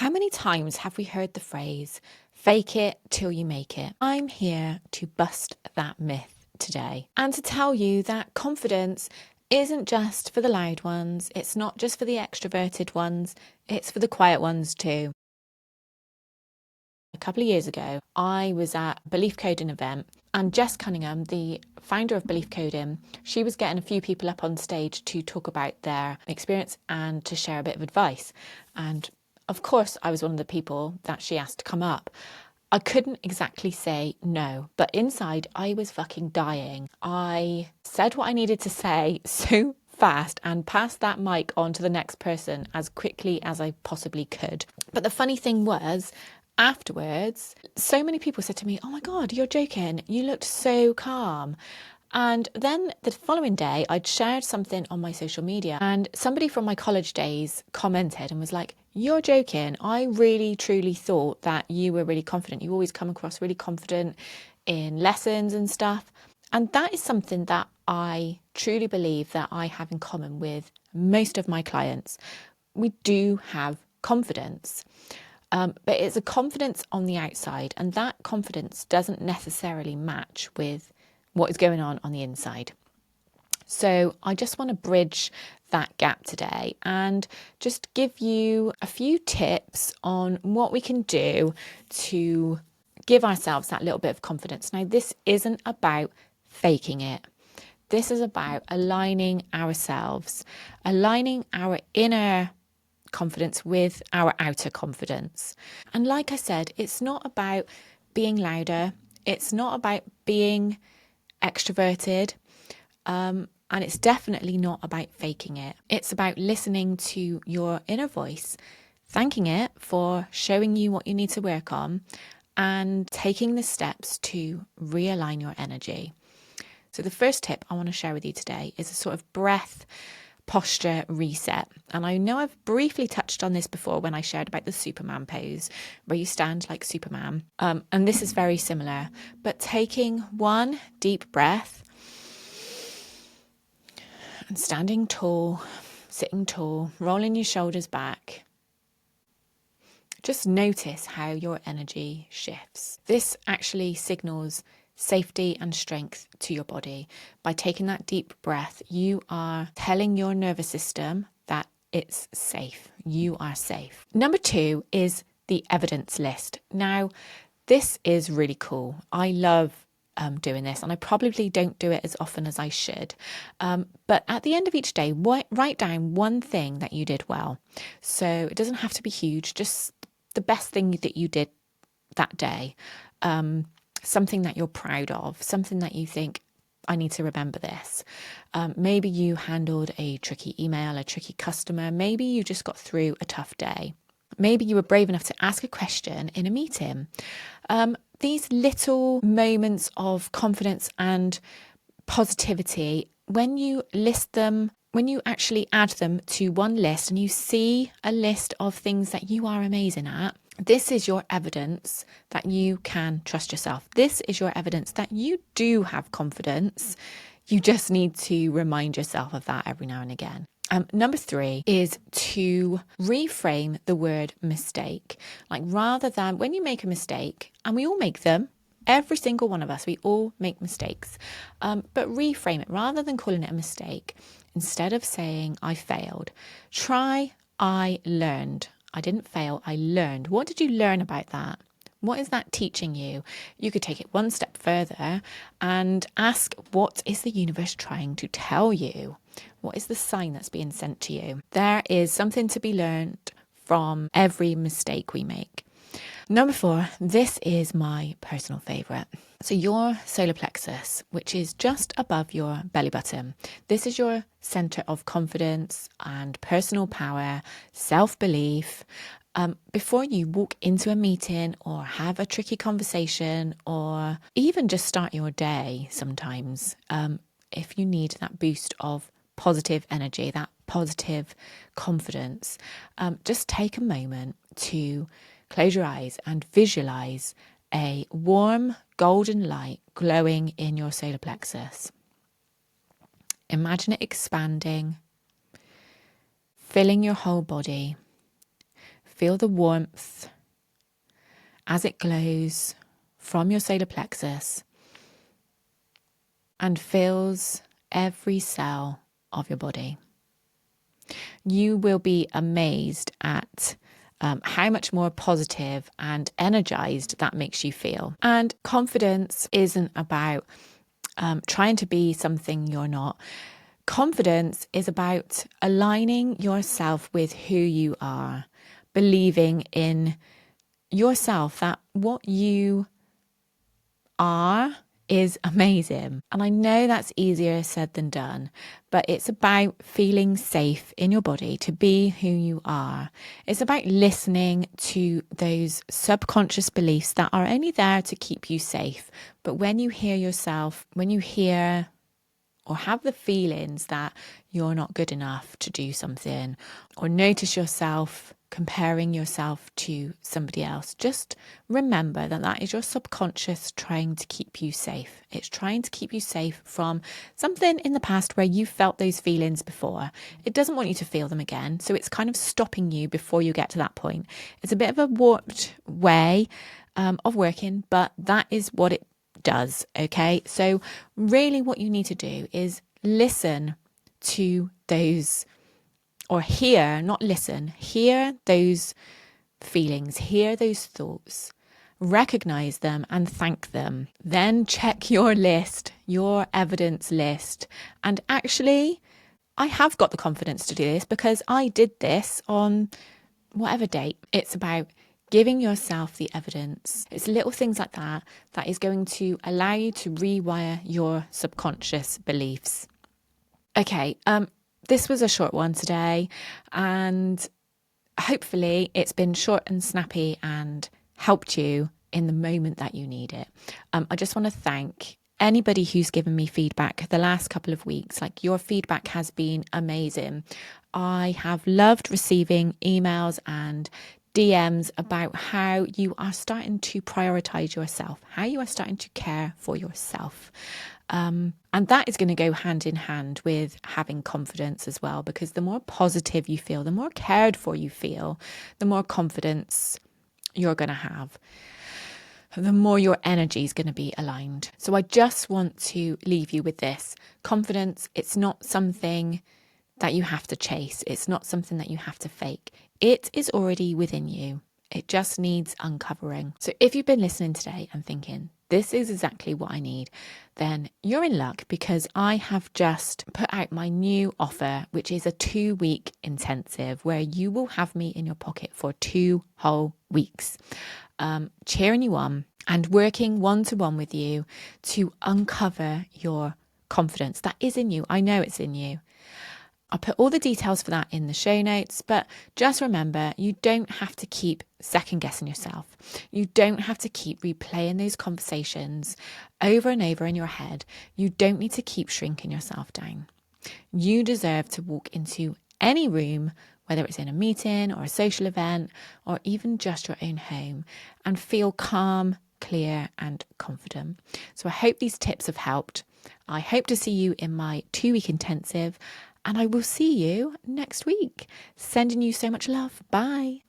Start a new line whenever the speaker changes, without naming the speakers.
How many times have we heard the phrase, fake it till you make it? I'm here to bust that myth today and to tell you that confidence isn't just for the loud ones, it's not just for the extroverted ones, it's for the quiet ones too. A couple of years ago, I was at a Belief Coding event, and Jess Cunningham, the founder of Belief Coding, she was getting a few people up on stage to talk about their experience and to share a bit of advice. And of course, I was one of the people that she asked to come up. I couldn't exactly say no, but inside I was fucking dying. I said what I needed to say so fast and passed that mic on to the next person as quickly as I possibly could. But the funny thing was, afterwards, so many people said to me, "Oh my God, you're joking. You looked so calm." And then the following day, I'd shared something on my social media, and somebody from my college days commented and was like, "You're joking. I really, truly thought that you were really confident. You always come across really confident in lessons and stuff." And that is something that I truly believe that I have in common with most of my clients. We do have confidence. But it's a confidence on the outside, and that confidence doesn't necessarily match with what is going on the inside. So I just want to bridge that gap today and just give you a few tips on what we can do to give ourselves that little bit of confidence. Now, this isn't about faking it. This is about aligning ourselves, aligning our inner confidence with our outer confidence. And like I said, it's not about being louder. It's not about being extroverted. And it's definitely not about faking it. It's about listening to your inner voice, thanking it for showing you what you need to work on, and taking the steps to realign your energy. So the first tip I want to share with you today is a sort of breath posture reset. And I know I've briefly touched on this before when I shared about the Superman pose, where you stand like Superman. And this is very similar, but taking one deep breath and standing tall, sitting tall, rolling your shoulders back. Just notice how your energy shifts. This actually signals safety and strength to your body. By taking that deep breath, you are telling your nervous system that it's safe. You are safe. Number 2 is the evidence list. Now, this is really cool. I love doing this, and I probably don't do it as often as I should. But at the end of each day, write down one thing that you did well. So it doesn't have to be huge, just the best thing that you did that day. Something that you're proud of, something that you think, I need to remember this. Maybe you handled a tricky email, a tricky customer. Maybe you just got through a tough day. Maybe you were brave enough to ask a question in a meeting. These little moments of confidence and positivity, when you list them, when you actually add them to one list and you see a list of things that you are amazing at, this is your evidence that you can trust yourself. This is your evidence that you do have confidence. You just need to remind yourself of that every now and again. Number 3 is to reframe the word mistake. Like, rather than when you make a mistake, and we all make them, every single one of us, we all make mistakes, but reframe it. Rather than calling it a mistake, instead of saying I failed, try I learned. I didn't fail, I learned. What did you learn about that? What is that teaching you? You could take it one step further and ask, what is the universe trying to tell you? What is the sign that's being sent to you? There is something to be learned from every mistake we make. Number 4, this is my personal favourite. So your solar plexus, which is just above your belly button, this is your centre of confidence and personal power, self-belief. Before you walk into a meeting or have a tricky conversation or even just start your day sometimes, if you need that boost of positive energy, that positive confidence, just take a moment to close your eyes and visualize a warm golden light glowing in your solar plexus. Imagine it expanding, filling your whole body, Feel the warmth as it glows from your solar plexus and fills every cell of your body. You will be amazed at how much more positive and energized that makes you feel. And confidence isn't about trying to be something you're not. Confidence is about aligning yourself with who you are, believing in yourself, that what you are is amazing. And I know that's easier said than done, but it's about feeling safe in your body to be who you are. It's about listening to those subconscious beliefs that are only there to keep you safe. But when you hear yourself, when you hear or have the feelings that you're not good enough to do something, or notice yourself comparing yourself to somebody else, just remember that that is your subconscious trying to keep you safe. It's trying to keep you safe from something in the past where you felt those feelings before. It doesn't want you to feel them again, so it's kind of stopping you before you get to that point. It's a bit of a warped way of working, but that is what it does. Okay, so really what you need to do is listen to those, or hear, not listen, hear those feelings, hear those thoughts, recognize them and thank them. Then check your list, your evidence list. And actually, I have got the confidence to do this because I did this on whatever date. It's about giving yourself the evidence. It's little things like that that is going to allow you to rewire your subconscious beliefs. Okay, this was a short one today, and hopefully it's been short and snappy and helped you in the moment that you need it. I just want to thank anybody who's given me feedback the last couple of weeks. Like, your feedback has been amazing. I have loved receiving emails and DMs about how you are starting to prioritize yourself, how you are starting to care for yourself. And that is going to go hand in hand with having confidence as well, because the more positive you feel, the more cared for you feel, the more confidence you're going to have, the more your energy is going to be aligned. So I just want to leave you with this. Confidence, it's not something that you have to chase. It's not something that you have to fake. It is already within you. It just needs uncovering. So if you've been listening today and thinking, this is exactly what I need, then you're in luck, because I have just put out my new offer, which is a 2-week intensive where you will have me in your pocket for 2 whole weeks, cheering you on and working one-to-one with you to uncover your confidence that is in you. I know it's in you. I'll put all the details for that in the show notes, but just remember, you don't have to keep second guessing yourself. You don't have to keep replaying those conversations over and over in your head. You don't need to keep shrinking yourself down. You deserve to walk into any room, whether it's in a meeting or a social event or even just your own home, and feel calm, clear and confident. So I hope these tips have helped. I hope to see you in my 2-week intensive, and I will see you next week. Sending you so much love. Bye.